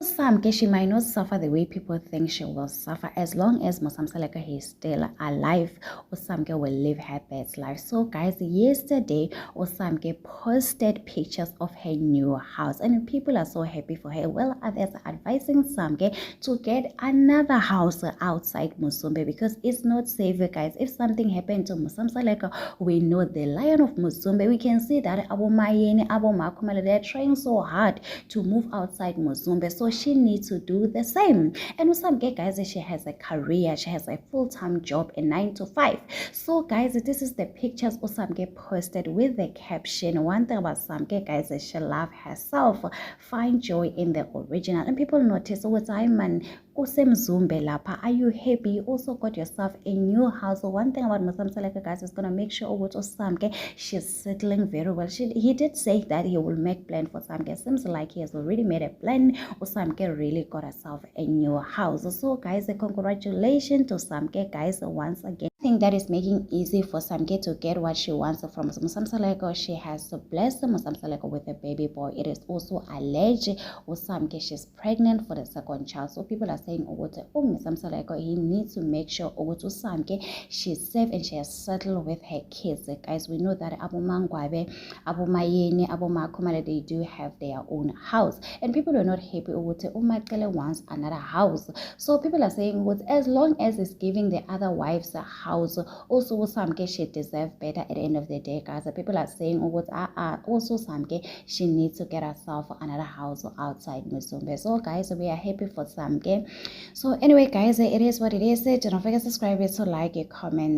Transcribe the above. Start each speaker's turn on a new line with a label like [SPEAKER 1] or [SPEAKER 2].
[SPEAKER 1] Samke, she might not suffer the way people think she will suffer. As long as Mosamsaleka is still alive, Usamke will live her best life. So guys, yesterday Usamke posted pictures of her new house and people are so happy for her. Well, others are advising Samke to get another house outside Musumbe because it's not safe, guys. If something happened to Mosamsaleka, we know the Lion of Musumbe. We can see that Abu Mayeni, Abu Makumale, they're trying so hard to move outside Musumbe. So she needs to do the same. And Usamke, guys, she has a career, she has a full-time job, a 9 to 5. So guys, this is the pictures Usamke posted with the caption. One thing about Samke, guys, is she loves herself, find joy in the original. And people notice, what's I man Usemzumbe lapha, are you happy? You also got yourself a new house. So one thing about Mosamsaleka, guys, is gonna make sure with Usamke she's settling very well. He did say that he will make plan for Samke. Seems like he has already made a plan. Samke really got herself a new house. So guys, congratulations to Samke, guys, once again. I think that is making easy for Samke to get what she wants from Mosamsaleka. She has blessed Mosamsaleka with a baby boy. It is also alleged Samke she's pregnant for the second child. So people are saying Mosamsaleka, he needs to make sure Samke she's safe and she has settled with her kids. Guys, we know that Abu Mangwabe, Abu Mayeni, Abu Makumale, they do have their own house, and people are not happy with Umakele wants another house. So people are saying as long as it's giving the other wives a house, also Samke she deserve better at the end of the day, guys. People are saying also Samke she needs to get herself another house outside Musumbe. So guys, we are happy for Samke. So anyway, guys, it is what it is. Don't forget to subscribe, to like, comment.